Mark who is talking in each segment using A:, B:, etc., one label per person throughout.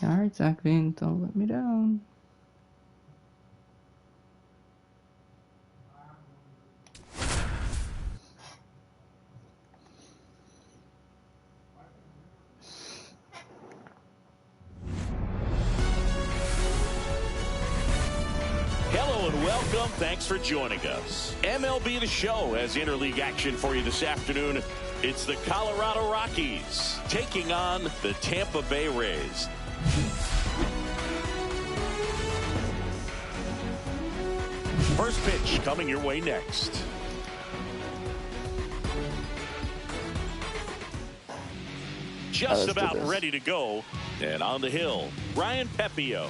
A: All right, Zach Veen, don't let me down.
B: Hello and welcome. Thanks for joining us. MLB The Show has interleague action for you this afternoon. It's the Colorado Rockies taking on the Tampa Bay Rays. First pitch coming your way next. Just about ready to go. And on the hill, Ryan Pepio.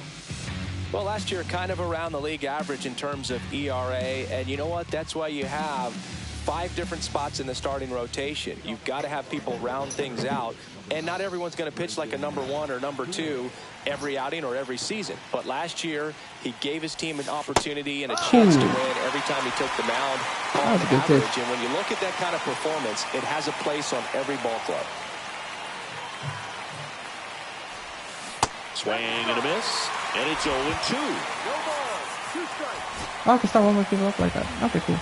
C: Well, last year kind of around the league average in terms of ERA, and you know what? That's why you have 5 different spots in the starting rotation. You've got to have people round things out, and not everyone's going to pitch like a number 1 or number 2 every outing or every season. But last year, he gave his team an opportunity and a chance to win every time he took the mound on average. And when you look at that kind of performance, it has a place on every ball club.
B: Swing and a miss, and it's 0-2.
A: Oh, I can start warming people up like that. Okay, cool.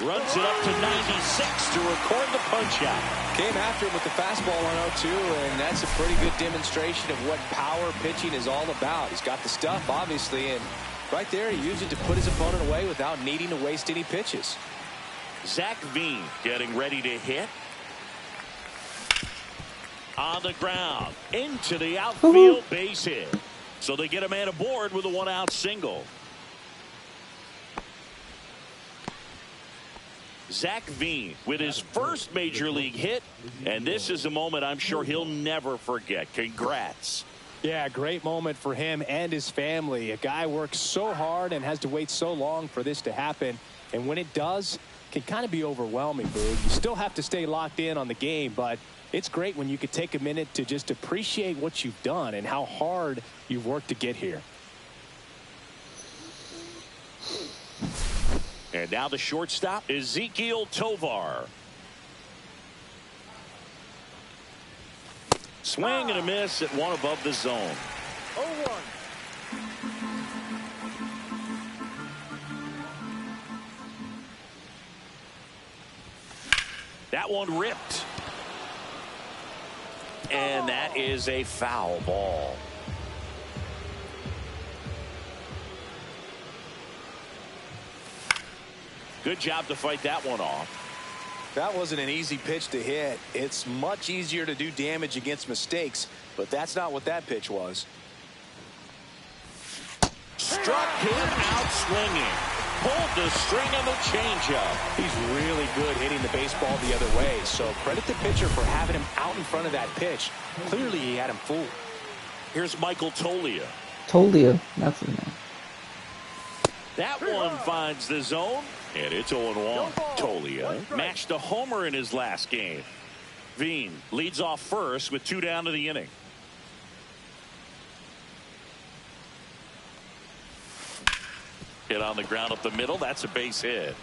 B: Runs it up to 96 to record the punch out.
C: Came after him with the fastball on 0-2, and that's a pretty good demonstration of what power pitching is all about. He's got the stuff, obviously, and right there he used it to put his opponent away without needing to waste any pitches.
B: Zach Veen getting ready to hit. On the ground, into the outfield, base hit. So they get a man aboard with a 1-out single. Zach Veen with his first major league hit, and this is a moment I'm sure he'll never forget. Congrats.
D: Yeah, great moment for him and his family. A guy works so hard and has to wait so long for this to happen, and when it does, it can kind of be overwhelming, Boog. You still have to stay locked in on the game, but it's great when you could take a minute to just appreciate what you've done and how hard you've worked to get here.
B: And now the shortstop, Ezequiel Tovar. Swing and a miss at one above the zone.
E: 0-1.
B: That one ripped. And that is a foul ball. Good job to fight that one off.
C: That wasn't an easy pitch to hit. It's much easier to do damage against mistakes, but that's not what that pitch was.
B: Struck him out swinging. Pulled the string on the changeup.
C: He's really good hitting the baseball the other way, so credit the pitcher for having him out in front of that pitch. Clearly he had him fooled.
B: Here's Michael Toglia.
A: Toglia, that's his name.
B: That one finds the zone, and it's 0-1. Toglia matched a homer in his last game. Veen leads off first with 2 down to the inning. Hit on the ground up the middle. That's a base hit.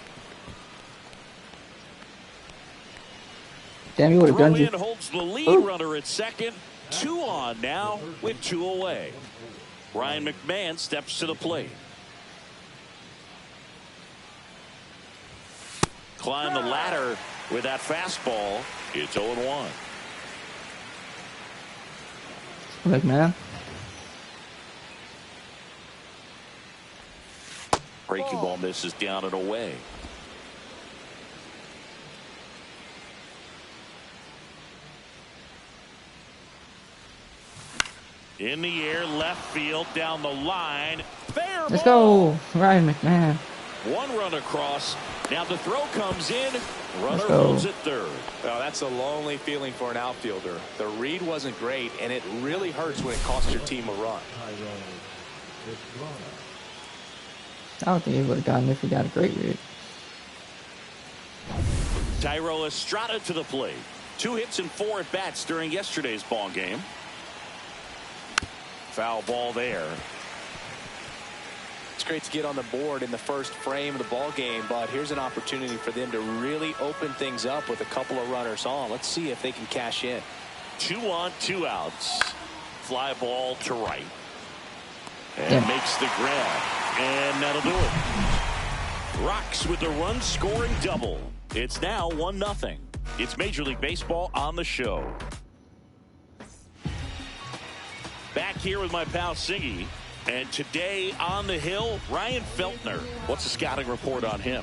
A: Damn, you would have
B: Throw
A: gunned you.
B: in holds the lead runner at second. 2 on now with 2 away. Ryan McMahon steps to the plate. Climb the ladder with that fastball. It's 0-1.
A: McMahon.
B: Breaking ball misses down and away. In the air, left field, down the line. Fair
A: Let's
B: ball.
A: go, Ryan McMahon.
B: 1 run across. Now the throw comes in. Runner
A: go.
B: holds at third.
C: Well, that's a lonely feeling for an outfielder. The read wasn't great, and it really hurts when it costs your team a run.
A: I don't think he would have gotten it if he got a great read.
B: Tyro Estrada to the plate. 2 hits and 4 at bats during yesterday's ball game. Foul ball there.
C: great to get on the board in the first frame of the ball game, but here's an opportunity for them to really open things up with a couple of runners on. Let's see if they can cash in.
B: 2 on, 2 outs. Fly ball to right. And makes the grab. And that'll do it. Rocks with the run scoring double. It's now 1-0. It's Major League Baseball on the show. Back here with my pal Siggy. And today on the hill, Ryan Feltner. What's the scouting report on him?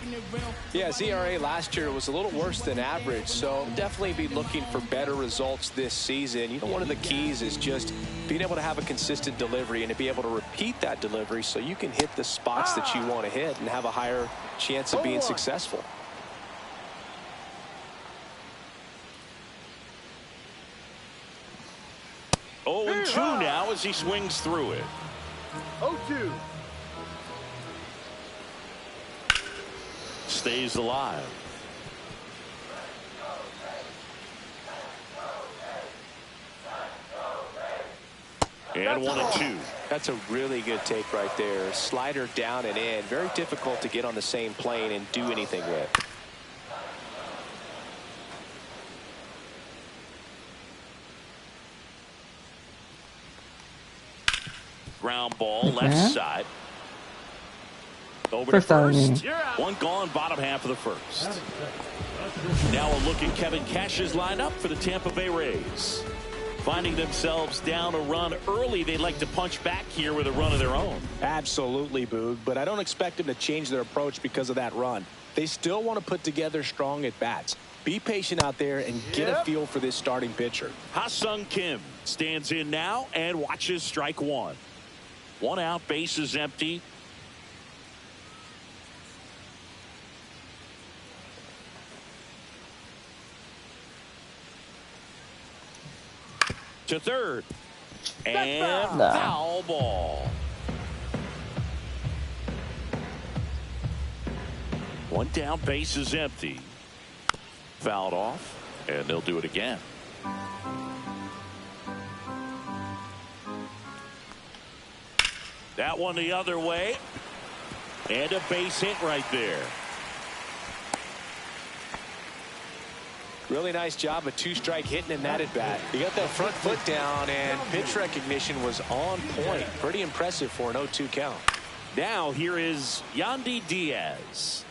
C: Yeah, his ERA last year was a little worse than average, so definitely be looking for better results this season. You know, one of the keys is just being able to have a consistent delivery and to be able to repeat that delivery so you can hit the spots that you want to hit and have a higher chance of being successful.
B: Oh, 2 now as he swings through it.
E: 0-2.
B: Stays alive. And 1-2.
C: That's a really good take right there. Slider down and in. Very difficult to get on the same plane and do anything with.
B: Ground ball, left side. Over
A: First
B: to
A: out
B: first.
A: inning.
B: One gone, bottom half of the first. Now a look at Kevin Cash's lineup for the Tampa Bay Rays. Finding themselves down a run early, they'd like to punch back here with a run of their own.
D: Absolutely, Boog, but I don't expect them to change their approach because of that run. They still want to put together strong at-bats. Be patient out there and get a feel for this starting pitcher.
B: Ha-Sung Kim stands in now and watches strike 1. 1 out, bases empty. To third. And foul ball. 1 down, bases empty. Fouled off, and they'll do it again. That one the other way. And a base hit right there.
C: Really nice job of 2-strike hitting in that at bat. He got that front foot down and pitch recognition was on point. Pretty impressive for an 0-2 count.
B: Now here is Yandy Diaz.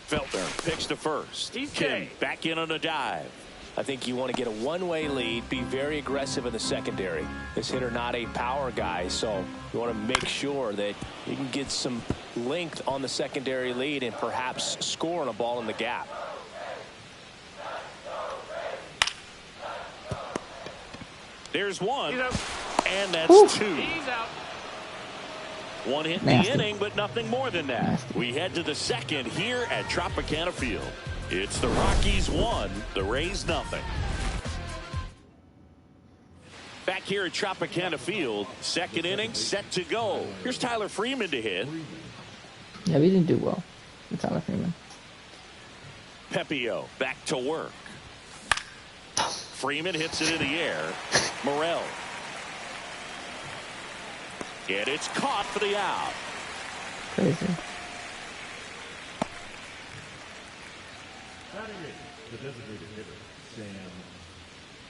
B: Feltner picks to first. Kim back in on a dive.
C: I think you want to get a one-way lead, be very aggressive in the secondary. This hitter not a power guy, so you want to make sure that you can get some length on the secondary lead and perhaps score on a ball in the gap.
B: There's one, and that's 2. One hit in the inning, but nothing more than that. We head to the second here at Tropicana Field. It's the Rockies 1, the Rays nothing. Back here at Tropicana Field, second inning set to go. Here's Tyler Freeman to hit.
A: Yeah, we didn't do well with Tyler Freeman.
B: Pepio back to work. Freeman hits it in the air. Morel. And it's caught for the out.
A: Crazy.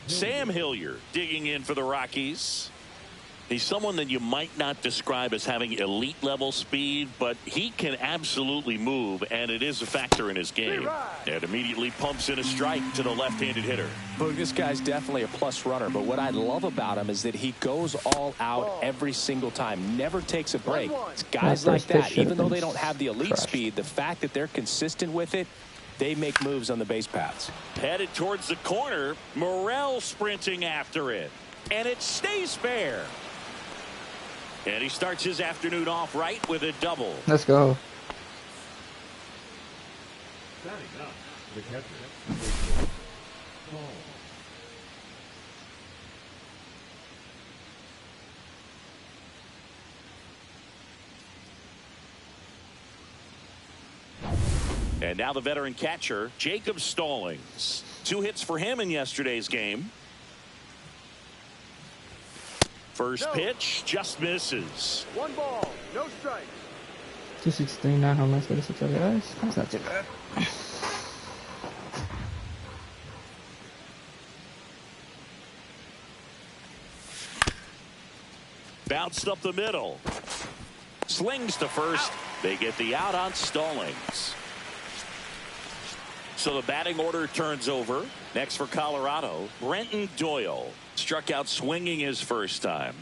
B: Sam Hilliard digging in for the Rockies. He's someone that you might not describe as having elite level speed, but he can absolutely move, and it is a factor in his game. And immediately pumps in a strike to the left-handed hitter.
C: Look, this guy's definitely a plus runner, but what I love about him is that he goes all out every single time, never takes a break. It's guys like that, even though they don't have the elite speed, the fact that they're consistent with it, they make moves on the base paths.
B: Headed towards the corner, Morel sprinting after it, and it stays fair. And he starts his afternoon off right with a double.
A: Let's go.
B: And now the veteran catcher, Jacob Stallings. 2 hits for him in yesterday's game. First pitch just misses.
E: 1 ball, no strikes.
A: 269 home runs, 36 RBIs. That's not too bad.
B: Bounced up the middle. Slings to first. They get the out on Stallings. So the batting order turns over. Next for Colorado, Brenton Doyle. Struck out swinging his first time.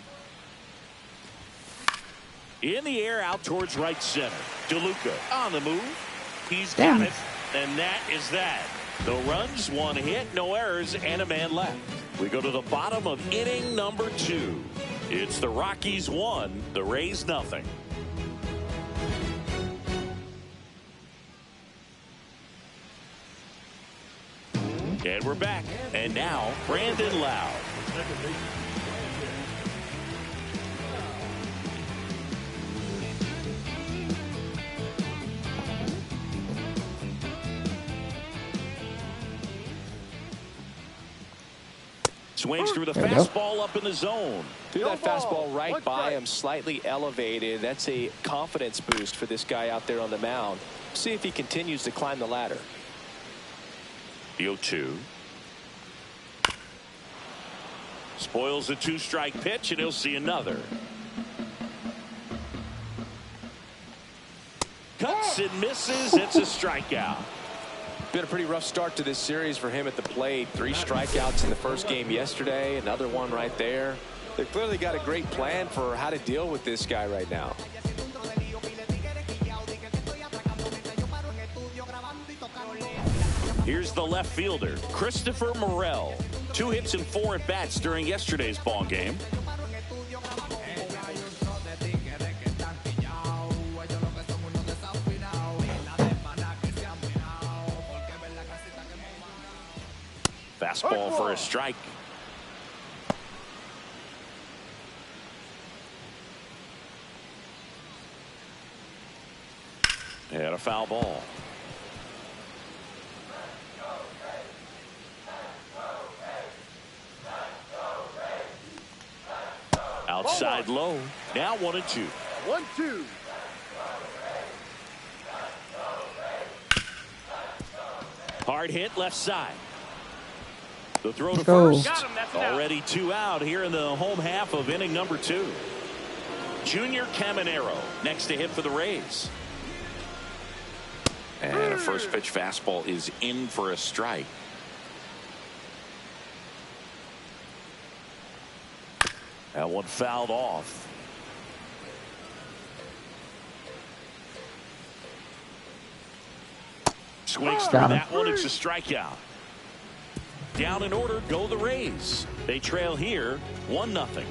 B: In the air, out towards right center. DeLuca on the move. He's got it. And that is that. No runs, 1 hit, no errors, and a man left. We go to the bottom of inning number 2. It's the Rockies 1, the Rays nothing. And we're back. And now, Brandon Lowe. Swings through the fastball up in the zone.
C: Threw that fastball right by him, slightly elevated. That's a confidence boost for this guy out there on the mound. See if he continues to climb the ladder.
B: The 0-2. Spoils the 2-strike pitch, and he'll see another. Cuts and misses. It's a strikeout.
C: Been a pretty rough start to this series for him at the plate. 3 strikeouts in the first game yesterday. Another one right there. They've clearly got a great plan for how to deal with this guy right now.
B: Here's the left fielder, Christopher Morel. 2 hits and 4 at-bats during yesterday's ball game. Fastball for a strike. And a foul ball. Outside low. Now 1-2.
E: 1-2.
B: Hard hit left side. The throw to
A: Go.
B: first. Already 2 out here in the home half of inning number 2. Junior Caminero next to hit for the Rays. And a first pitch fastball is in for a strike. That one fouled off. Swings through that one. It's a strikeout. Down in order go the Rays. They trail here 1-0.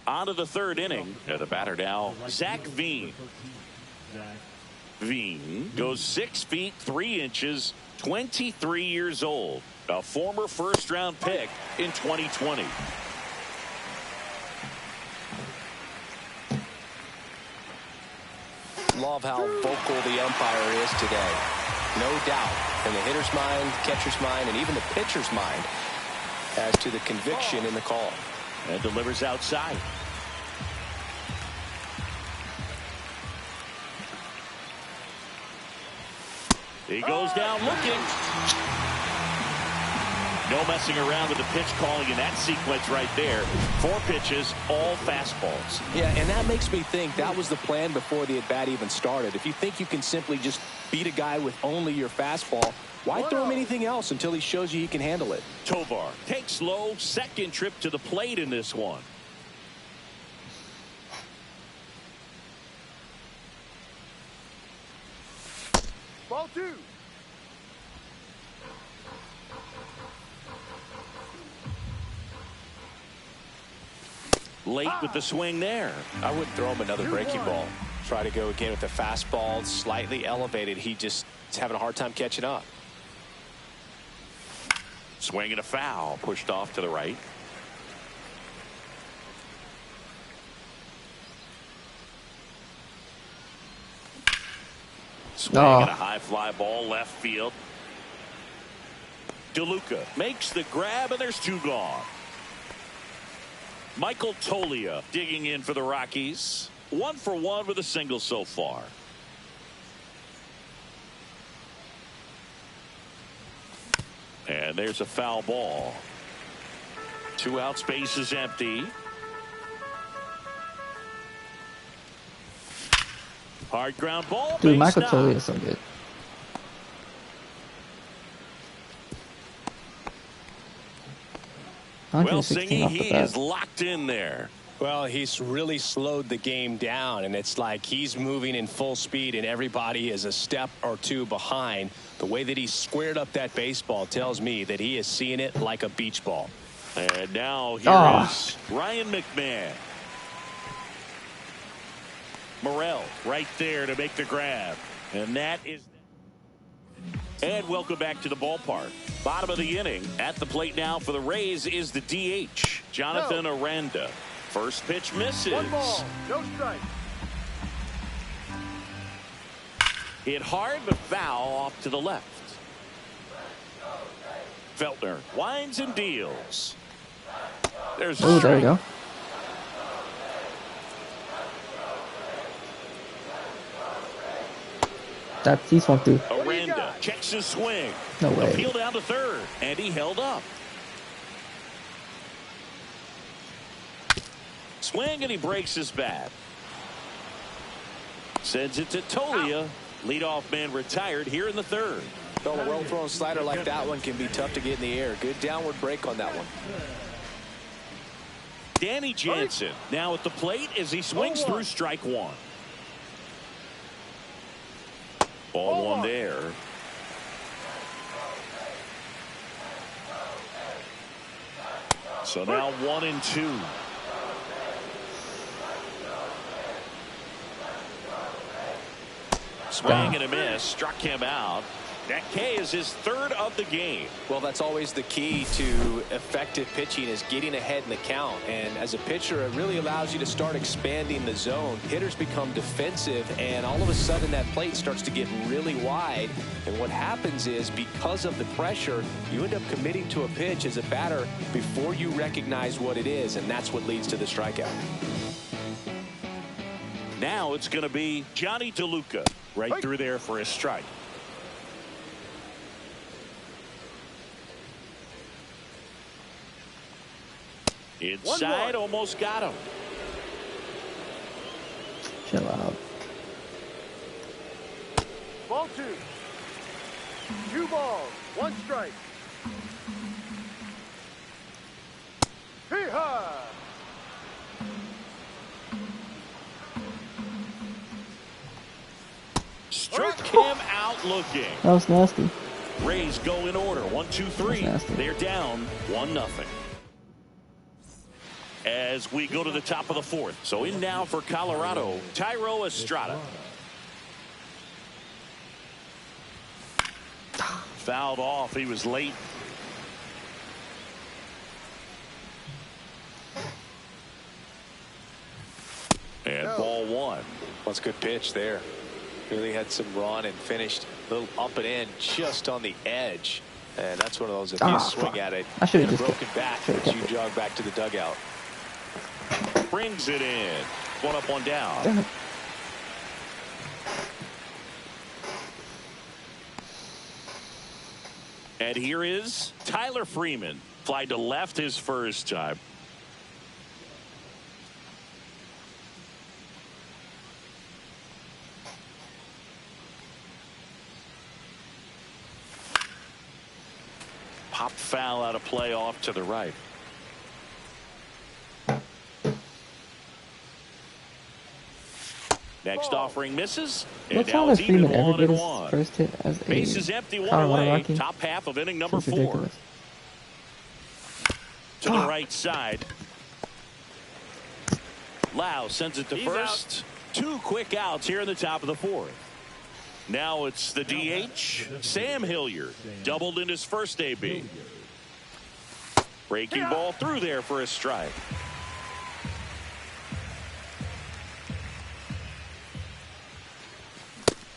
B: On to the 3rd inning. The batter now, Zach Veen. Veen goes 6 feet 3 inches, 23 years old, a former first-round pick in 2020.
C: Love how vocal the umpire is today. No doubt in the hitter's mind, catcher's mind, and even the pitcher's mind as to the conviction in the call.
B: And delivers outside. He goes down looking. No messing around with the pitch calling in that sequence right there. 4 pitches, all fastballs.
C: Yeah, and that makes me think that was the plan before the at-bat even started. If you think you can simply just beat a guy with only your fastball, why throw him anything else until he shows you he can handle it?
B: Tovar takes low, 2nd trip to the plate in this one.
E: Ball 2.
B: Late with the swing there.
C: I wouldn't throw him another breaking ball. Try to go again with the fastball, slightly elevated. He just is having a hard time catching up.
B: Swing and a foul, pushed off to the right. Swing and a high fly ball left field. DeLuca makes the grab, and there's 2 gone. Michael Toglia digging in for the Rockies. 1 for 1 with a single so far. And there's a foul ball. 2 outs, base is empty. Hard ground ball.
A: Dude, Michael Toglia is so good.
B: Well, Singy, he is locked in there.
D: Well, he's really slowed the game down, and it's like he's moving in full speed, and everybody is a step or 2 behind. The way that he squared up that baseball tells me that he is seeing it like a beach ball.
B: And now here is Ryan McMahon. Morel right there to make the grab. And that is... And welcome back to the ballpark. Bottom of the inning. At the plate now for the Rays is the DH, Jonathan Aranda. First pitch misses.
E: 1 ball, no strike.
B: Hit hard but foul off to the left. Feltner winds and deals. There's a
A: there you
B: strike.
A: go. He's one through.
B: Aranda checks his swing.
A: No way.
B: Appeal down to third, and he held up. Swing, and he breaks his bat. Sends it to Toglia. Leadoff man retired here in the third.
C: Well, a well-thrown slider like that one can be tough to get in the air. Good downward break on that one.
B: Danny Jansen now at the plate as he swings through strike 1. Ball 1 there. So now 1 and 2. Swing and a miss. Struck him out. That K is his 3rd of the game.
C: Well, that's always the key to effective pitching, is getting ahead in the count. And as a pitcher, it really allows you to start expanding the zone. Hitters become defensive, and all of a sudden that plate starts to get really wide. And what happens is, because of the pressure, you end up committing to a pitch as a batter before you recognize what it is, and that's what leads to the strikeout.
B: Now it's going to be Johnny DeLuca right through there for a strike. Inside, almost got him.
A: Chill out.
E: Ball 2. 2 balls, 1 strike. Hee-haw!
B: Struck him out looking.
A: That was nasty.
B: Rays go in order. 1, 2, 3. They're down 1-0. As we go to the top of the 4th. So in now for Colorado, Thairo Estrada. Fouled off. He was late. And ball 1.
C: That's a good pitch there. Really had some run and finished a little up and in just on the edge. And that's one of those, if you swing at it,
A: I should have
C: and a
A: just
C: broken bat as you jog back to the dugout.
B: Brings it in. 1 up, 1 down.
A: Damn it.
B: And here is Tyler Freeman. Fly to left his first time. Pop foul out of play off to the right. Next offering misses.
A: Will Tyler Freeman ever get his first hit as a
B: Base is empty, 1
A: Colorado
B: away.
A: Rocky?
B: Top half of inning number
A: It's
B: 4.
A: ridiculous.
B: To the right side. Lau sends it to first. 2 quick outs here in the top of the 4th. Now it's the DH, Sam Hilliard. Doubled in his first AB. Breaking ball through there for a strike.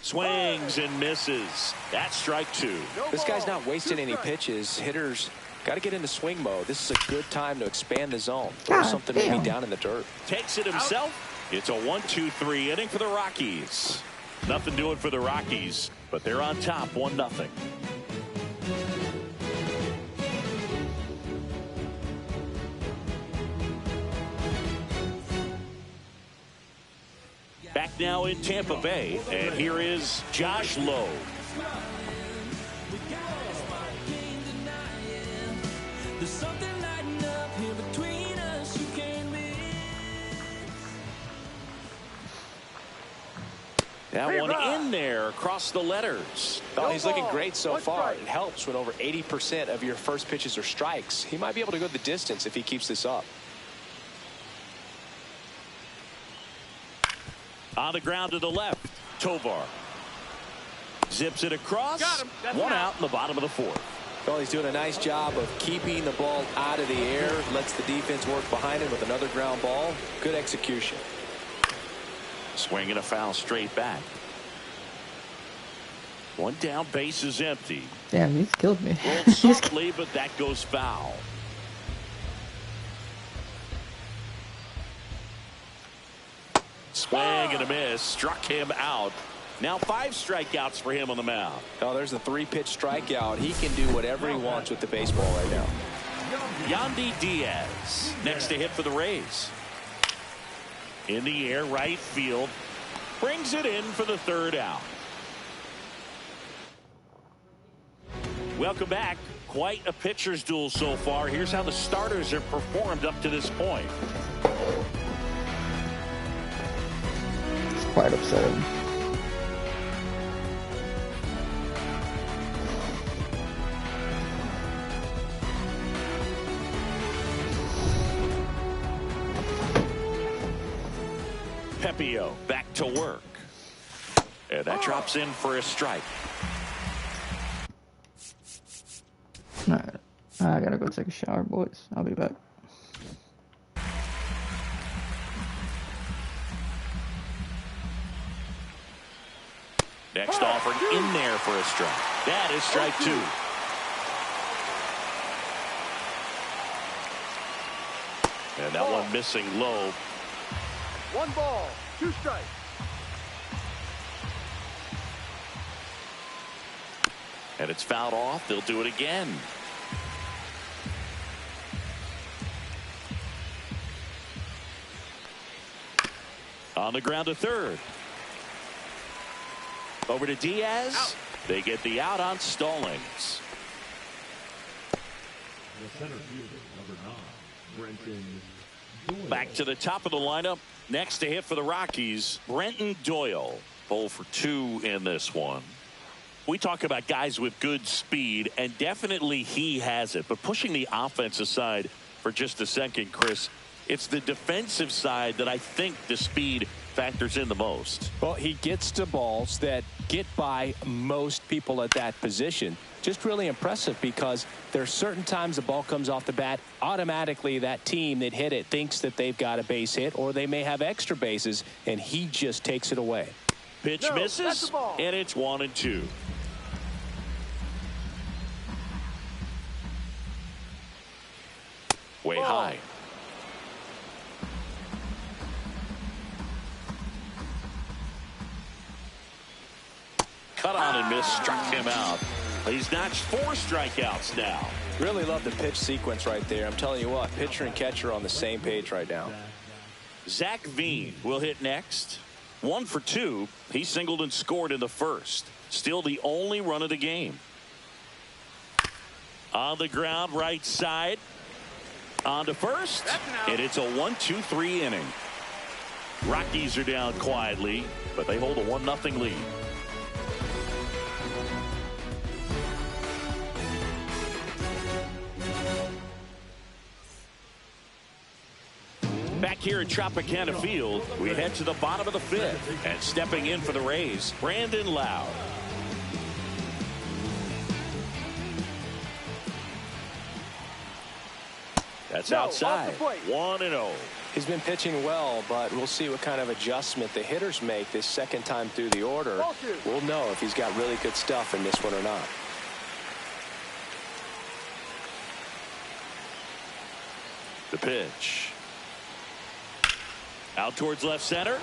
B: Swings and misses. That's strike 2.
C: This guy's not wasting any pitches. Hitters got to get into swing mode. This is a good time to expand the zone. Throw something maybe down in the dirt.
B: Takes it himself. It's a 1-2-3 inning for the Rockies. Nothing doing for the Rockies, but they're on top 1-0. Back now in Tampa Bay, and here is Josh Lowe. That one in there across the letters.
C: Oh, he's looking great so far. It helps when over 80% of your first pitches are strikes. He might be able to go the distance if he keeps this up.
B: On the ground to the left, Tovar zips it across. One out in the bottom of the 4th.
C: Well, he's doing a nice job of keeping the ball out of the air. Lets the defense work behind him with another ground ball. Good execution.
B: Swinging a foul straight back. One down, base is empty.
A: Damn, he's killed me.
B: Rolled softly, but that goes foul. Swing and a miss. Struck him out. Now 5 strikeouts for him on the mound.
C: Oh, there's a 3-pitch strikeout. He can do whatever he wants with the baseball right now.
B: Yandy Diaz next to hit for the Rays. In the air, right field. Brings it in for the 3rd out. Welcome back. Quite a pitcher's duel so far. Here's how the starters have performed up to this point.
A: It's quite upsetting.
B: Pepio back to work. And that drops in for a strike.
A: Alright. I gotta go take a shower, boys. I'll be back.
B: Next offered in there for a strike. That is strike 2. And that one missing low.
E: 1 ball, 2 strikes.
B: And it's fouled off. They'll do it again. On the ground to 3rd. Over to Diaz. Out. They get the out on Stallings.
F: The center fielder, number 9, Brenton Doyle.
B: Back to the top of the lineup. Next to hit for the Rockies, Brenton Doyle. 0 for 2 in this one. We talk about guys with good speed, and definitely he has it. But pushing the offense aside for just a second, Chris, it's the defensive side that I think the speed factors in the most.
C: Well, he gets to balls that get by most people at that position. Just really impressive because there are certain times the ball comes off the bat, automatically that team that hit it thinks that they've got a base hit or they may have extra bases, and he just takes it away.
B: Pitch misses, and it's 1-2. Way high. Cut on and miss, struck him out. He's notched 4 strikeouts now.
C: Really love the pitch sequence right there. I'm telling you what, pitcher and catcher are on the same page right now.
B: Zach Veen will hit next. 1 for 2. He singled and scored in the 1st. Still the only run of the game. On the ground, right side. On to first, and it's a 1-2-3 inning. Rockies are down quietly, but they hold a 1-0 lead. Back here at Tropicana Field, we head to the bottom of the 5th, and stepping in for the Rays, Brandon Lowe. That's outside. 1-0.
C: He's been pitching well, but we'll see what kind of adjustment the hitters make this second time through the order. We'll know if he's got really good stuff in this one or not.
B: The pitch. Out towards left center.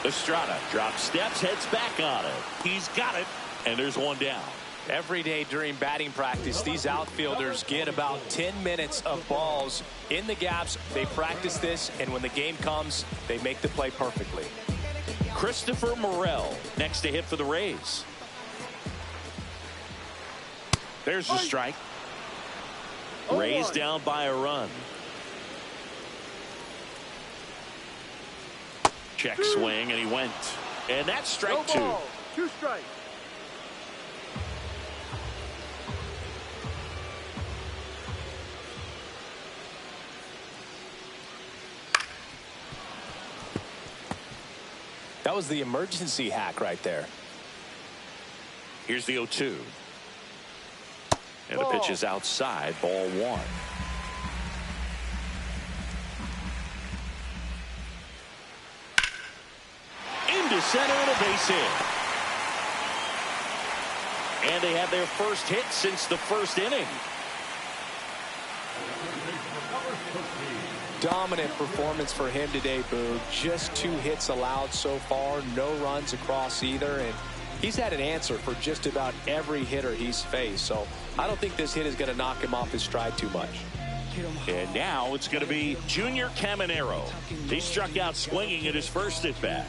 B: Estrada drops steps, heads back on it. He's got it, and there's one down.
C: Every day during batting practice, these outfielders get about 10 minutes of balls in the gaps. They practice this, and when the game comes, they make the play perfectly.
B: Christopher Morel next to hit for the Rays. There's the strike. Rays down by a run. Check swing, and he went. And that's strike two.
E: 2 strikes.
C: That was the emergency hack right there.
B: Here's the 0-2. And the pitch is outside, ball 1. Into center and a base hit. And they have their first hit since the first inning.
C: Dominant performance for him today, Boog. Just 2 hits allowed so far, no runs across either, and he's had an answer for just about every hitter he's faced. So I don't think this hit is going to knock him off his stride too much.
B: And now it's going to be Junior Caminero. He struck out swinging at his first at bat.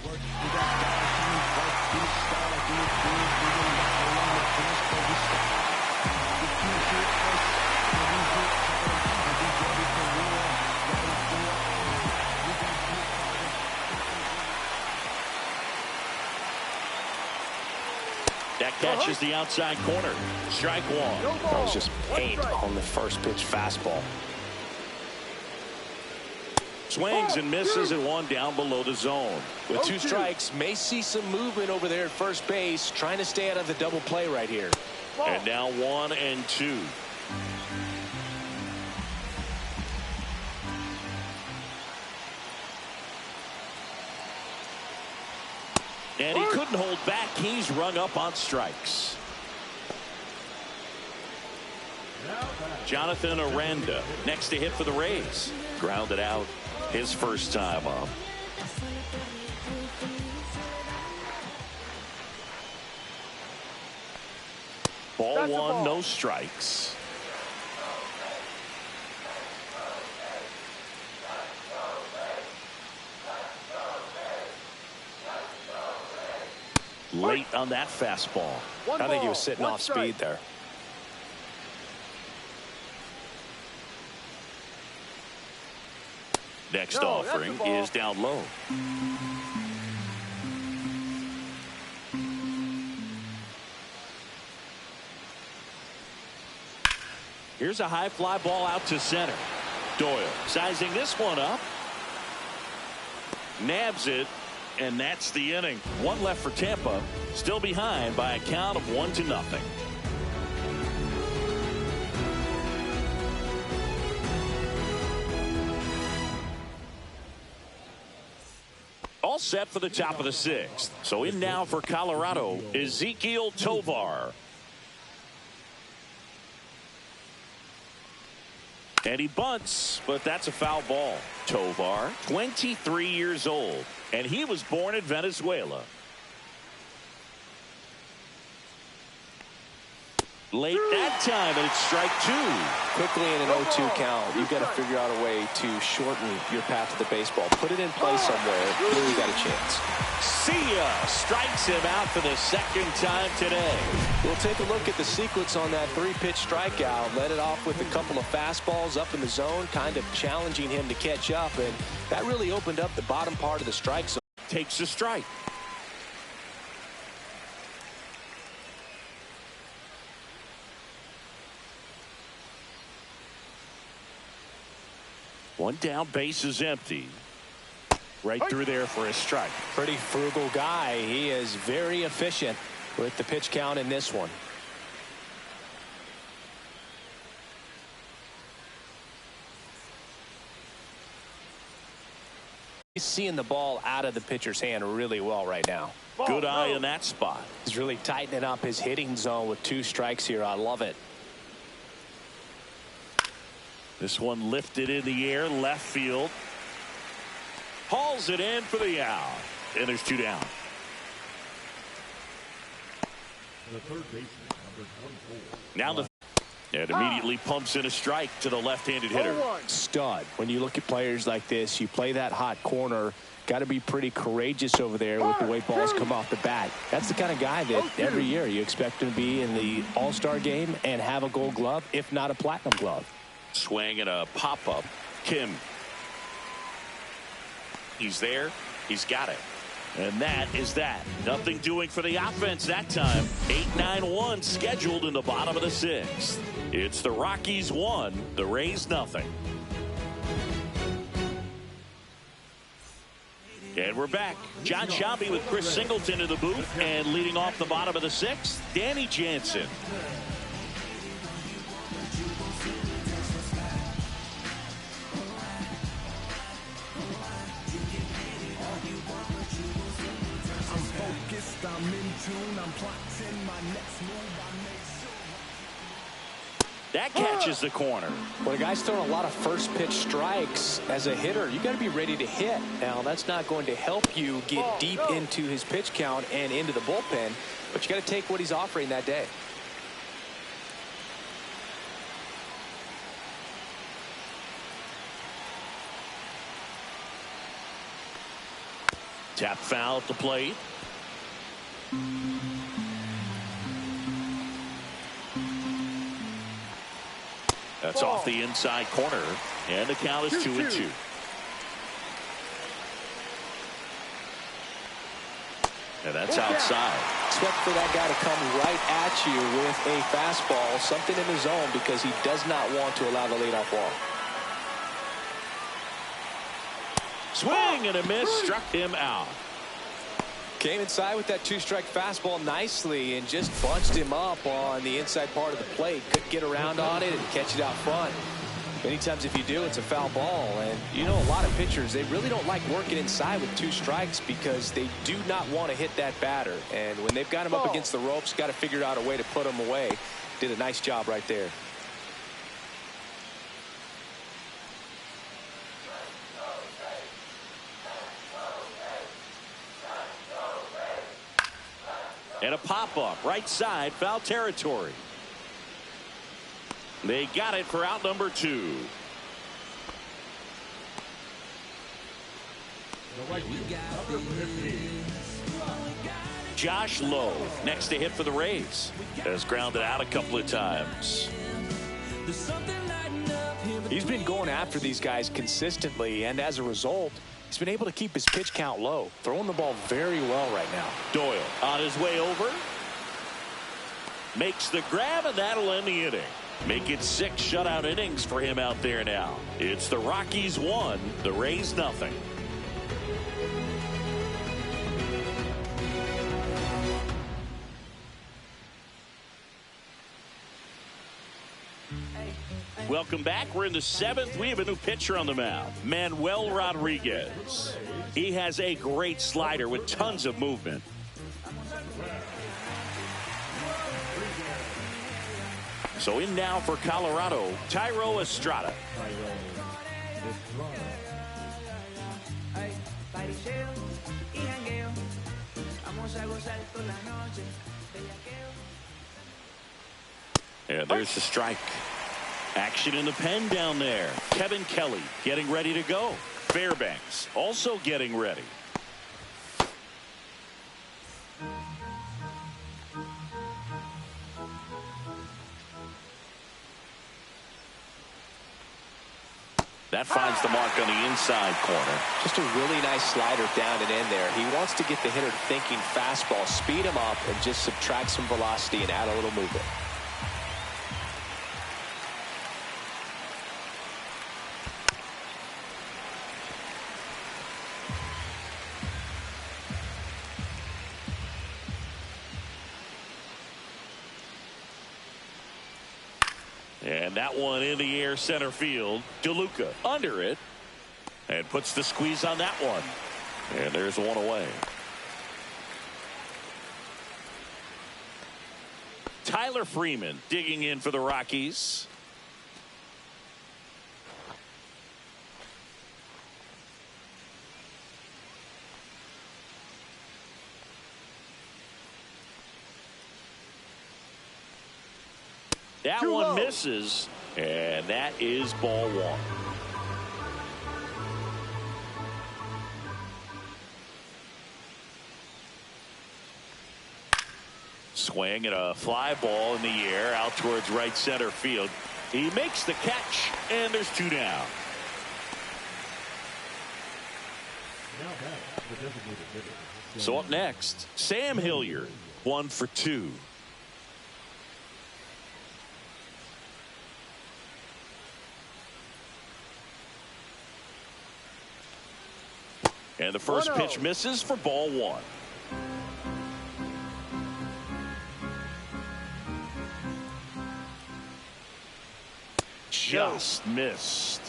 B: That catches the outside corner. Strike 1.
C: That was just paint on the first pitch fastball.
B: Swings and misses and 1 down below the zone.
C: With 2 strikes, may see some movement over there at first base, trying to stay out of the double play right here.
B: And now 1-2. And he couldn't hold back. He's rung up on strikes. Jonathan Aranda next to hit for the Rays. Grounded out his first time up. Ball 1, no strikes. Late on that fastball.
C: I think he was sitting off speed there.
B: Next offering is down low. Here's a high fly ball out to center. Doyle sizing this one up. Nabs it. And that's the inning. 1 left for Tampa. Still behind by a count of 1-0. All set for the top of the 6th. So in now for Colorado, Ezequiel Tovar. And he bunts, but that's a foul ball. Tovar, 23 years old, and he was born in Venezuela. Late that time, and it's strike 2.
C: Quickly in an 0-2 count, you've got to figure out a way to shorten your path to the baseball. Put it in play somewhere. Here you got a chance.
B: See ya! Strikes him out for the second time today.
C: We'll take a look at the sequence on that 3-pitch strikeout. Led it off with a couple of fastballs up in the zone, kind of challenging him to catch up, and that really opened up the bottom part of the strike zone.
B: Takes a strike. One down, base is empty. Right through there for a strike.
C: Pretty frugal guy. He is very efficient with the pitch count in this one. He's seeing the ball out of the pitcher's hand really well right now.
B: Good eye in that spot.
C: He's really tightening up his hitting zone with 2 strikes here. I love it.
B: This one lifted in the air, left field. Hauls it in for the out. And there's 2 down.
F: The third baseman, number 24.
B: Now the and immediately pumps in a strike to the left-handed hitter.
C: Stud. When you look at players like this, you play that hot corner. Got to be pretty courageous over there with the way balls come off the bat. That's the kind of guy that every year you expect him to be in the All-Star game and have a Gold Glove, if not a Platinum Glove.
B: Swing and a pop-up. Kim. He's there. He's got it. And that is that. Nothing doing for the offense that time. 8-9-1 scheduled in the bottom of the 6th. It's the Rockies 1, the Rays nothing. And we're back. John Sciambi with Chris Singleton in the booth, and leading off the bottom of the 6th, Danny Jansen. That catches the corner.
C: When a guy's throwing a lot of first pitch strikes as a hitter, you got to be ready to hit. Now, that's not going to help you get deep into his pitch count and into the bullpen, but you got to take what he's offering that day.
B: Tap foul at the plate. That's off the inside corner, and the count is 2-2. And that's outside.
C: Expect for that guy to come right at you with a fastball, something in the zone, because he does not want to allow the leadoff walk.
B: Swing and a miss, struck him out.
C: Came inside with that 2-strike fastball nicely and just bunched him up on the inside part of the plate. Couldn't get around on it and catch it out front. Many times if you do, it's a foul ball. And you know, a lot of pitchers, they really don't like working inside with 2 strikes because they do not want to hit that batter. And when they've got him up against the ropes, got to figure out a way to put him away. Did a nice job right there.
B: And a pop-up, right side, foul territory. They got it for out number 2. Josh Lowe, next to hit for the Rays, has grounded out a couple of times.
C: He's been going after these guys consistently, and as a result, he's been able to keep his pitch count low, throwing the ball very well right now.
B: Doyle on his way over. Makes the grab, and that'll end the inning. Make it 6 shutout innings for him out there now. It's the Rockies 1, the Rays nothing. Welcome back. We're in the 7th. We have a new pitcher on the mound, Manuel Rodriguez. He has a great slider with tons of movement. So in now for Colorado, Thairo Estrada. Yeah, there's the strike. Action in the pen down there. Kevin Kelly getting ready to go. Fairbanks also getting ready. That finds the mark on the inside corner.
C: Just a really nice slider down and in there. He wants to get the hitter thinking fastball, speed him up, and just subtract some velocity and add a little movement.
B: And that one in the air center field. DeLuca under it. And puts the squeeze on that one. And there's one away. Tyler Freeman digging in for the Rockies. That one misses, and that is ball one. Swing and a fly ball in the air out towards right center field. He makes the catch, and there's two down. So up next, Sam Hilliard, 1 for 2. And the first pitch misses for ball one. Just missed.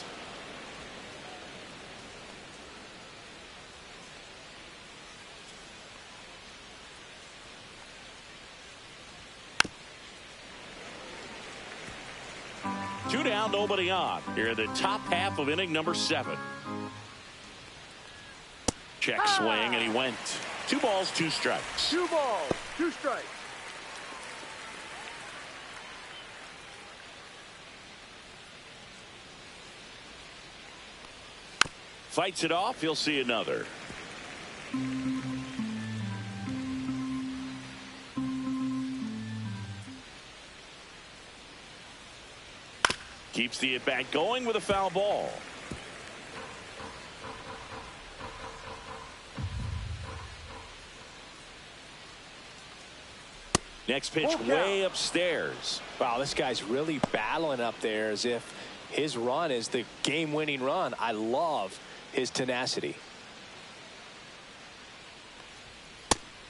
B: Two down, nobody on. Here in the top half of inning number 7. Check swing, and he went. 2 balls, 2 strikes.
E: 2 balls, 2 strikes.
B: Fights it off. He'll see another. Keeps the at-bat going with a foul ball. Next pitch way upstairs.
C: Wow, this guy's really battling up there as if his run is the game-winning run. I love his tenacity.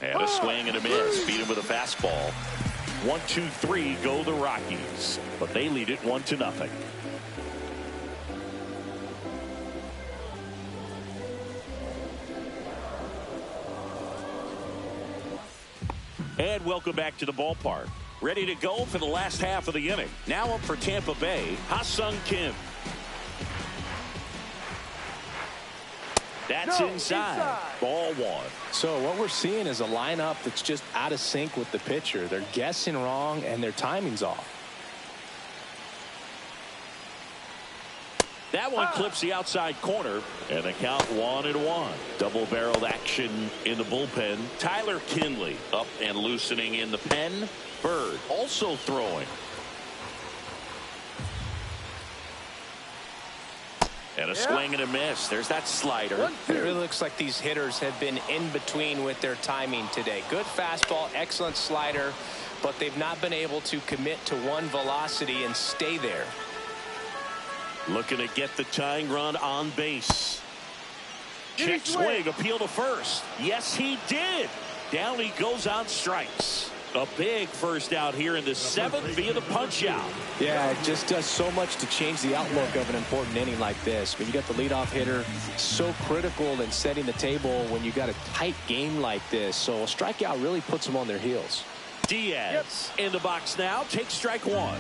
B: And a swing and a miss. Beat him with a fastball. 1, 2, 3 go the Rockies, but they lead it 1-0. And welcome back to the ballpark. Ready to go for the last half of the inning. Now up for Tampa Bay, Ha-Sung Kim. That's inside. Ball one.
C: So what we're seeing is a lineup that's just out of sync with the pitcher. They're guessing wrong, and their timing's off.
B: That one clips the outside corner, and the count 1-1. Double-barreled action in the bullpen. Tyler Kinley up and loosening in the pen. Bird also throwing. And a swing and a miss. There's that slider.
C: It really looks like these hitters have been in between with their timing today. Good fastball, excellent slider, but they've not been able to commit to one velocity and stay there.
B: Looking to get the tying run on base. Check swing, appeal to first. Yes, he did. Down he goes on strikes. A big first out here in the 7th via the punch out.
C: Yeah, it just does so much to change the outlook of an important inning like this. When you got the leadoff hitter, so critical in setting the table when you got a tight game like this. So a strikeout really puts them on their heels.
B: Diaz in the box now, takes strike one.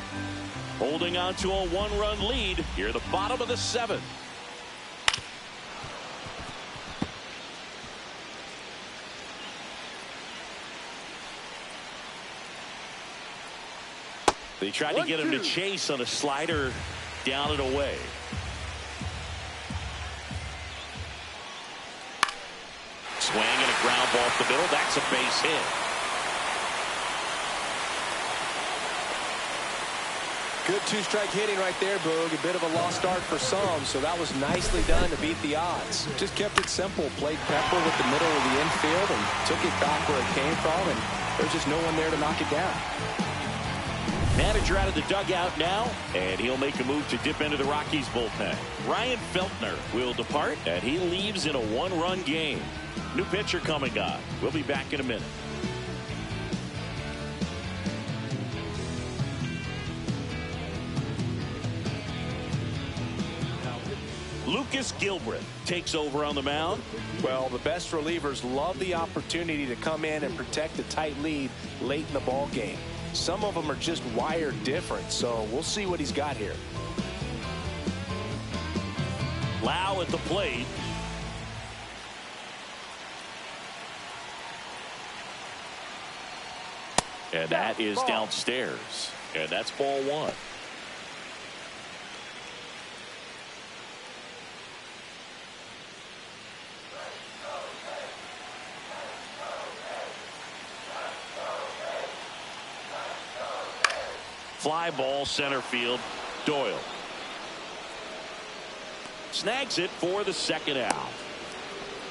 B: Holding on to a 1-run lead here at the bottom of the 7th. They tried to get him to chase on a slider down and away. Swing and a ground ball up the middle. That's a base hit.
C: Good 2-strike hitting right there, Boog. A bit of a lost start for some, so that was nicely done to beat the odds. Just kept it simple. Played pepper with the middle of the infield and took it back where it came from, and there's just no one there to knock it down.
B: Manager out of the dugout now, and he'll make a move to dip into the Rockies bullpen. Ryan Feltner will depart, and he leaves in a 1-run game. New pitcher coming on. We'll be back in a minute. Lucas Gilbreth takes over on the mound.
C: Well, the best relievers love the opportunity to come in and protect a tight lead late in the ball game. Some of them are just wired different, so we'll see what he's got here.
B: Lau at the plate. And that is downstairs. And that's ball one. Fly ball center field. Doyle snags it for the second out.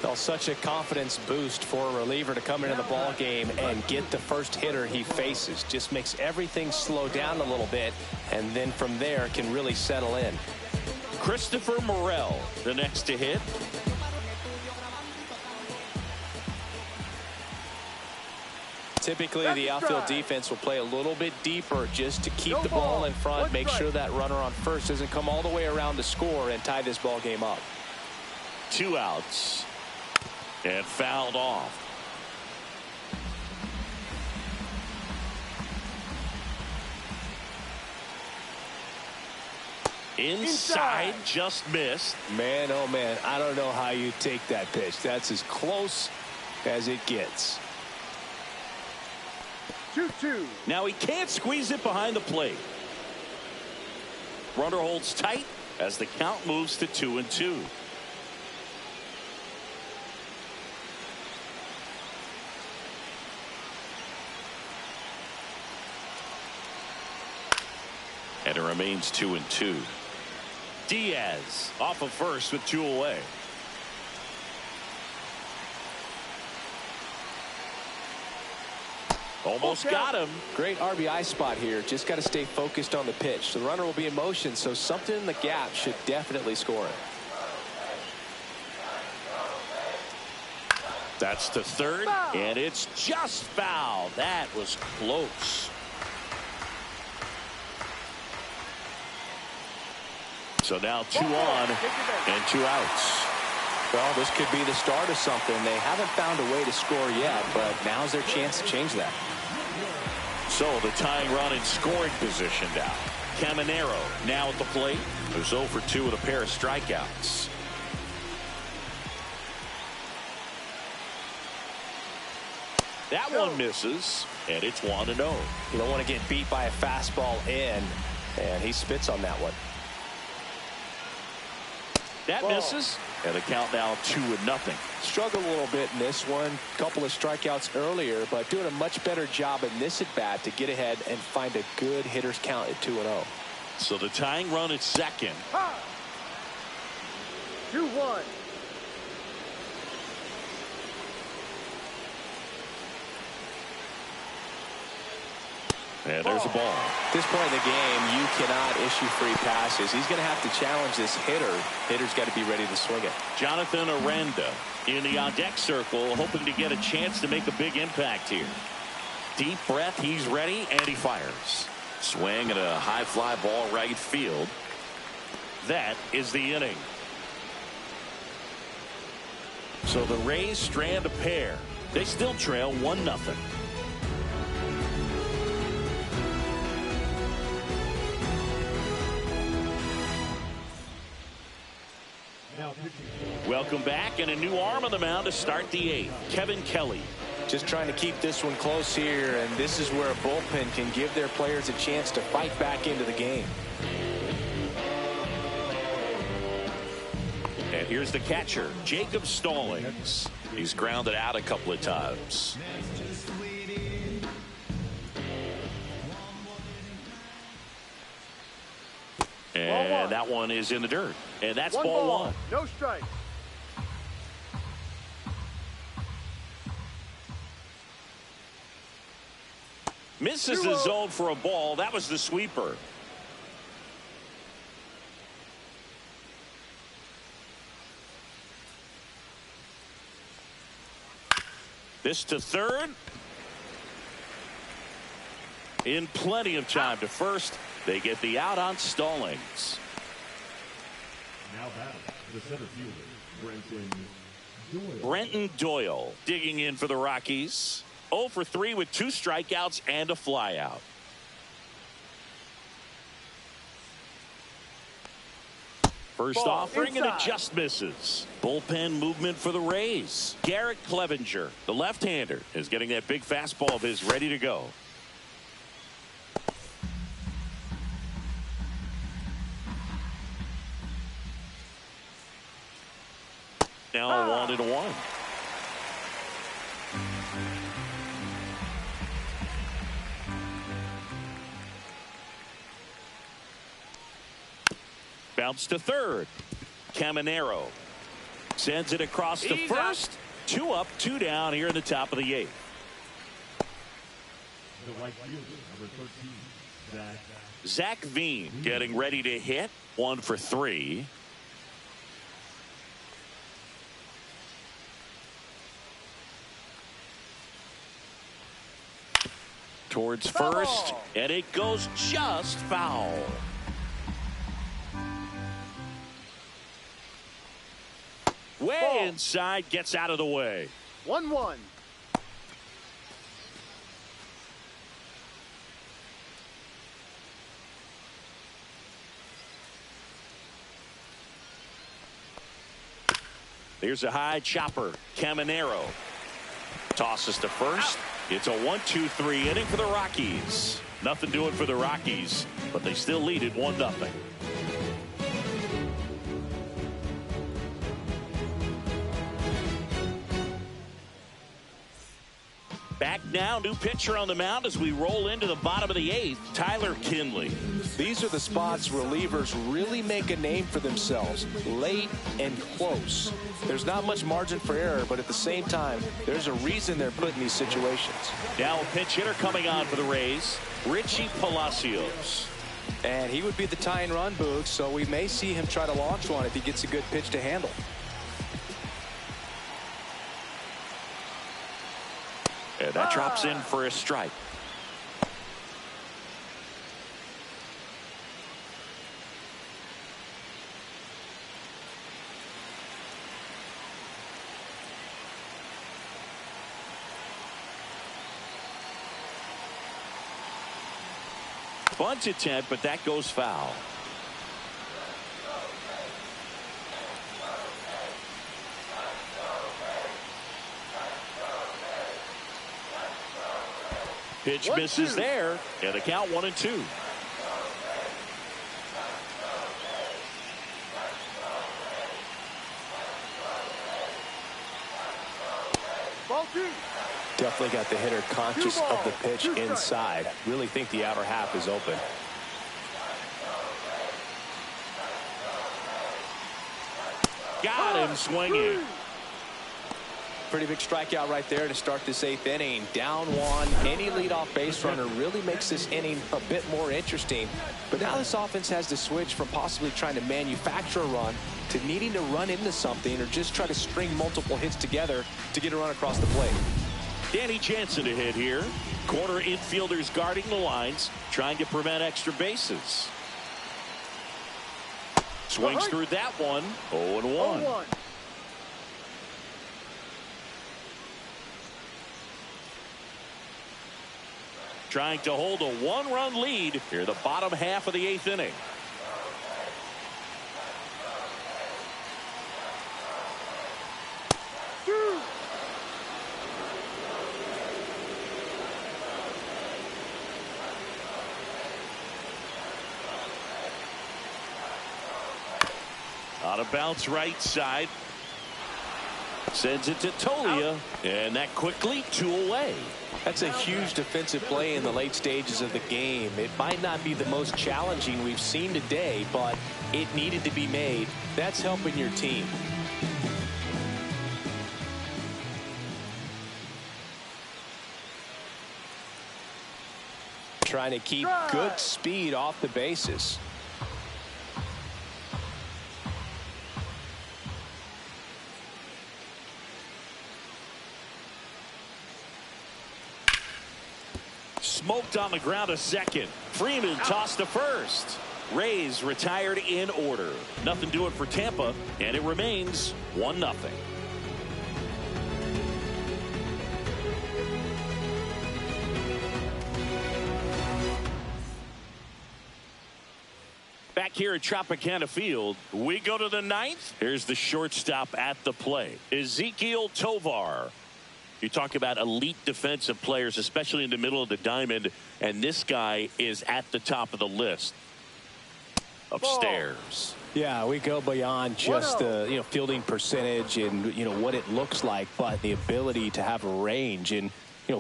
C: Well, such a confidence boost for a reliever to come into the ball game and get the first hitter he faces. Just makes everything slow down a little bit, and then from there can really settle in.
B: Christopher Morel, the next to hit.
C: Typically, the outfield defense will play a little bit deeper just to keep the ball in front, make sure that runner on first doesn't come all the way around to score and tie this ball game up.
B: 2 outs. And fouled off. Inside, just missed.
C: Man, oh man, I don't know how you take that pitch. That's as close as it gets.
E: 2-2.
B: Now he can't squeeze it behind the plate. Runner holds tight as the count moves to 2-2. And it remains 2-2. Diaz off of first with 2 away. Almost got him.
C: Great RBI spot here. Just got to stay focused on the pitch. The runner will be in motion, so something in the gap should definitely score it.
B: That's to third, and it's just foul. That was close. So now 2 on and 2 outs.
C: Well, this could be the start of something. They haven't found a way to score yet, but now's their chance to change that.
B: So the tying run in scoring position now. Caminero now at the plate. There's 0 for 2 with a pair of strikeouts. That one misses, and it's 1-0.
C: You don't want to get beat by a fastball in, and he spits on that one.
B: That misses, and the count now 2-0.
C: Struggled a little bit in this one. Couple of strikeouts earlier, but doing a much better job in this at bat to get ahead and find a good hitter's count at 2-0.
B: So the tying run at second.
E: 2-1.
B: And there's a ball.
C: At this point in the game, you cannot issue free passes. He's going to have to challenge this hitter. Hitter's got to be ready to swing it.
B: Jonathan Aranda in the on-deck circle, hoping to get a chance to make a big impact here. Deep breath, he's ready, and he fires. Swing at a high fly ball right field. That is the inning. So the Rays strand a pair. They still trail 1-0. Welcome back, and a new arm on the mound to start the 8th. Kevin Kelly.
C: Just trying to keep this one close here, and this is where a bullpen can give their players a chance to fight back into the game.
B: And here's the catcher, Jacob Stallings. He's grounded out a couple of times. And that one is in the dirt. And that's ball 1.
E: No strike.
B: Misses the zone for a ball. That was the sweeper. This to third. In plenty of time to first. They get the out on Stallings.
F: Now batting, the center fielder, Brenton Doyle.
B: Brenton Doyle digging in for the Rockies. 0 for 3 with 2 strikeouts and a flyout. First offering and it just misses. Bullpen movement for the Rays. Garrett Clevenger, the left-hander, is getting that big fastball of his ready to go. Now 1-1. Bounce to third. Caminero sends it across to first. 2 up, 2 down here in the top of the 8th.
F: The right fielder, number 13,
B: Zach Veen getting ready to hit. 1 for 3. Towards first, and it goes just foul. Way inside, gets out of the way.
E: 1-1.
B: There's a high chopper. Caminero tosses to first. It's a 1-2-3 inning for the Rockies. Nothing doing for the Rockies, but they still lead it 1-0. Back now, new pitcher on the mound as we roll into the bottom of the 8th, Tyler Kinley.
C: These are the spots relievers really make a name for themselves, late and close. There's not much margin for error, but at the same time, there's a reason they're put in these situations.
B: Now a pinch hitter coming on for the Rays, Richie Palacios.
C: And he would be the tying run, Boog, so we may see him try to launch one if he gets a good pitch to handle.
B: And that drops in for a strike. Bunt attempt, but that goes foul. Pitch misses there, and the count 1-2.
E: Ball 2.
C: Definitely got the hitter conscious of the pitch inside. Really think the outer half is open.
B: Got him swinging.
C: Pretty big strikeout right there to start this 8th inning. Down 1. Any leadoff base runner really makes this inning a bit more interesting. But now this offense has to switch from possibly trying to manufacture a run to needing to run into something or just try to string multiple hits together to get a run across the plate.
B: Danny Jansen to hit here. Corner infielders guarding the lines, trying to prevent extra bases. Swings through that one. 0-1. Trying to hold a 1-run lead here the bottom half of the 8th inning. On a bounce right side. Sends it to Tolia, and that quickly 2 away.
C: That's a huge defensive play in the late stages of the game. It might not be the most challenging we've seen today, but it needed to be made. That's helping your team. Trying to keep good speed off the bases.
B: Smoked on the ground to second. Freeman tossed to first. Rays retired in order. Nothing doing for Tampa, and it remains 1-0. Back here at Tropicana Field, we go to the 9th. Here's the shortstop at the plate, Ezequiel Tovar. You talk about elite defensive players, especially in the middle of the diamond, and this guy is at the top of the list. Upstairs.
D: Yeah, we go beyond just the fielding percentage and what it looks like, but the ability to have range and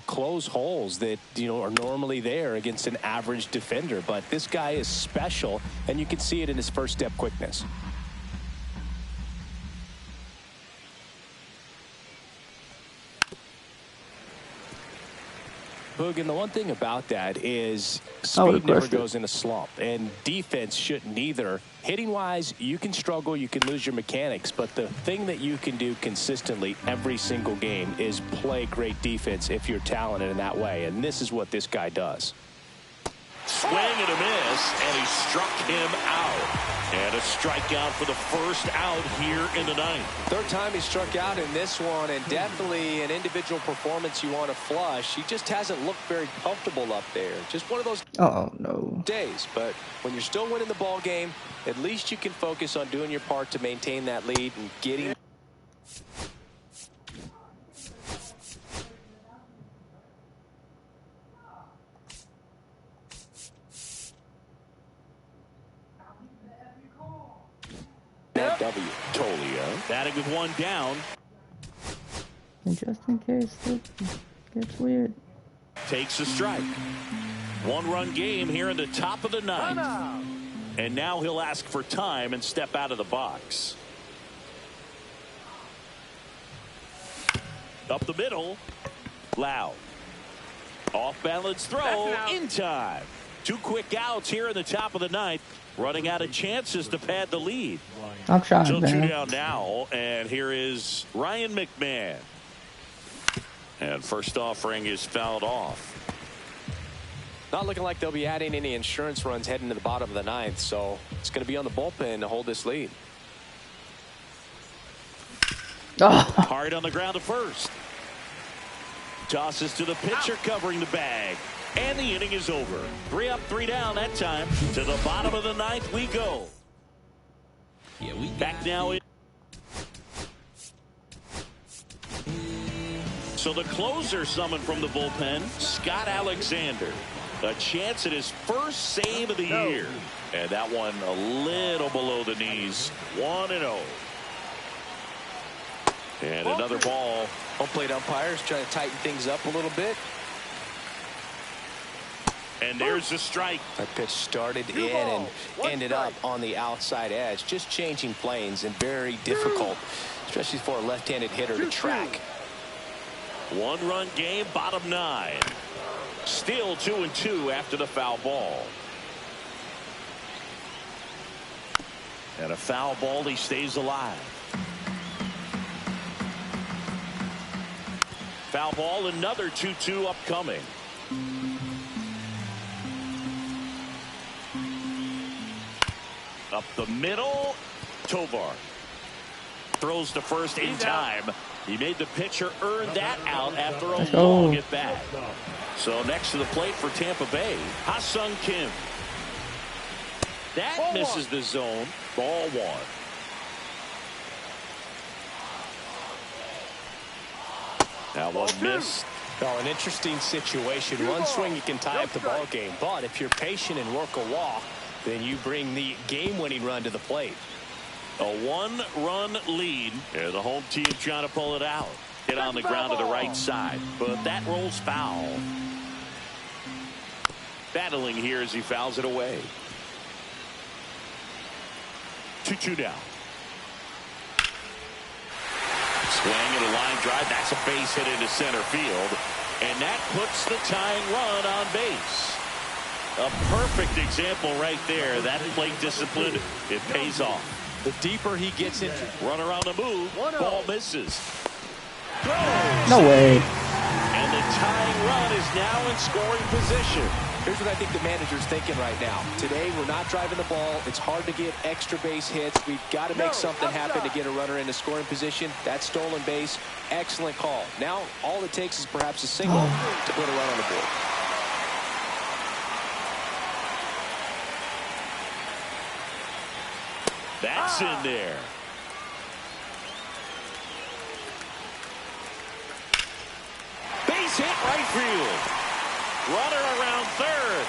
D: close holes that are normally there against an average defender. But this guy is special, and you can see it in his first step quickness. Boog, and the one thing about that is speed never goes in a slump, and defense shouldn't either. Hitting wise, you can struggle, you can lose your mechanics, but the thing that you can do consistently every single game is play great defense if you're talented in that way, and this is what this guy does.
B: Swing and a miss, and he struck him out. And a strikeout for the first out here in the 9th.
C: Third time he struck out in this one, and definitely an individual performance you want to flush. He just hasn't looked very comfortable up there. Just one of those days. But when you're still winning the ball game, at least you can focus on doing your part to maintain that lead and getting.
B: W. Tolio batting with one down.
A: And just in case it gets weird.
B: Takes a strike. 1-run game here in the top of the 9th. And now he'll ask for time and step out of the box. Up the middle. Loud. Off balance throw in time. 2 quick outs here in the top of the 9th. Running out of chances to pad the lead.
A: I'm trying,
B: so
A: man.
B: 2 down now, and here is Ryan McMahon. And first offering is fouled off.
C: Not looking like they'll be adding any insurance runs heading to the bottom of the 9th, so it's going to be on the bullpen to hold this lead.
B: Hard on the ground to first. Tosses to the pitcher covering the bag. And the inning is over. 3 up, 3 down that time. To the bottom of the 9th we go. Back now in. So the closer summoned from the bullpen, Scott Alexander. A chance at his first save of the year. And that one a little below the knees. 1-0. And another ball.
C: Home plate umpires trying to tighten things up a little bit.
B: And there's the strike.
C: That pitch started in and ended up on the outside edge. Just changing planes and very difficult, especially for a left-handed hitter to track.
B: 1-run game, bottom 9. Still 2-2 after the foul ball. And a foul ball, he stays alive. Foul ball, another 2-2 upcoming. Up the middle, Tovar throws to first in time. He made the pitcher earn that out after a long at bat. So next to the plate for Tampa Bay, Ha-Sung Kim. That misses the zone. Ball 1. That one missed.
D: Oh, an interesting situation. One swing, you can tie up the ball game. But if you're patient and work a walk, then you bring the game-winning run to the plate.
B: A 1-run lead. And the home team trying to pull it out. Hit on the ground to the right side. But that rolls foul. Battling here as he fouls it away. 2-2 down. Swing and a line drive. That's a base hit into center field. And that puts the tying run on base. A perfect example right there. That plate discipline, it pays off.
C: The deeper he gets into.
B: Runner on the move. Ball misses.
A: No way.
B: And the tying run is now in scoring position.
C: Here's what I think the manager's thinking right now. Today, we're not driving the ball. It's hard to get extra base hits. We've got to make something happen to get a runner into scoring position. That stolen base, excellent call. Now, all it takes is perhaps a single to put a run on the board.
B: That's in there. Base hit right field. Runner around third.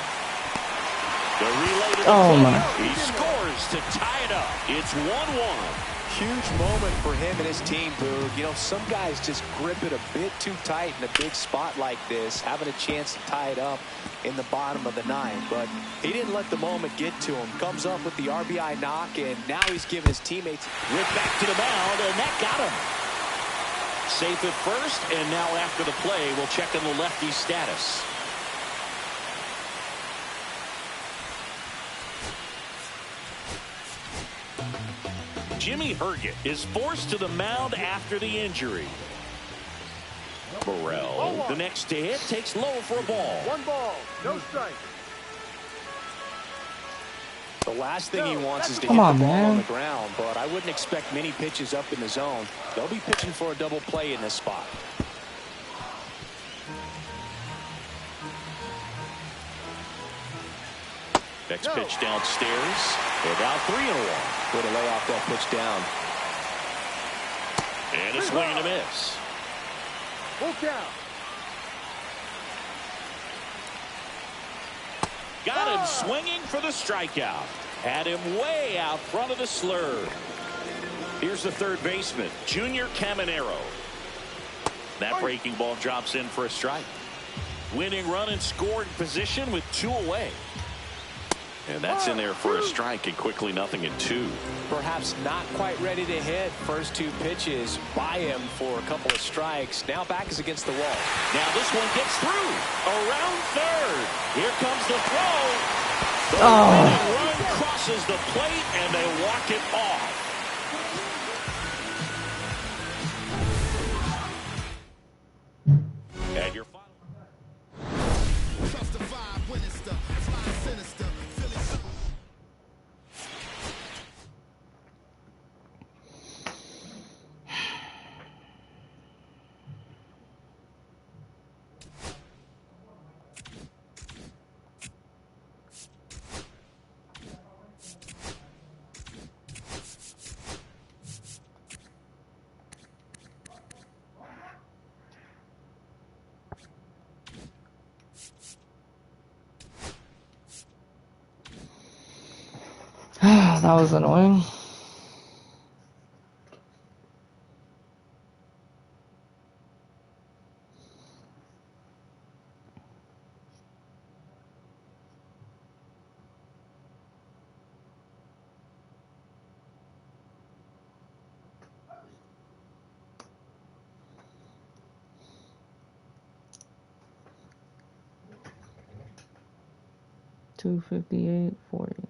B: The relay to the plate. He scores to tie it up. It's 1-1.
C: Huge moment for him and his team, Boog. You know, some guys just grip it a bit too tight in a big spot like this, having a chance to tie it up in the bottom of the ninth. But he didn't let the moment get to him. Comes up with the RBI knock, and now he's giving his teammates.
B: Ripped back to the mound, and that got him. Safe at first, and now after the play, we'll check on the lefty's status. Jimmy Herget is forced to the mound after the injury. Burrell, the next to hit, takes low for a ball.
E: 1 ball, no strike.
C: The last thing he wants is to hit the ball on the ground, but I wouldn't expect many pitches up in the zone. They'll be pitching for a double play in this spot.
B: Next pitch downstairs. They're down 3-1.
C: Way to lay off that pitch down.
B: And a swing and a miss.
E: Full count.
B: Got him swinging for the strikeout. Had him way out front of the slur. Here's the third baseman, Junior Caminero. That breaking ball drops in for a strike. Winning run in scoring position with 2 away. And that's in there for a strike, and quickly 0-2.
C: Perhaps not quite ready to hit. First 2 pitches by him for a couple of strikes. Now back is against the wall.
B: Now this one gets through. Around third. Here comes the throw. The winning run crosses the plate, and they walk it off. And your final.
A: That was annoying. $258.40.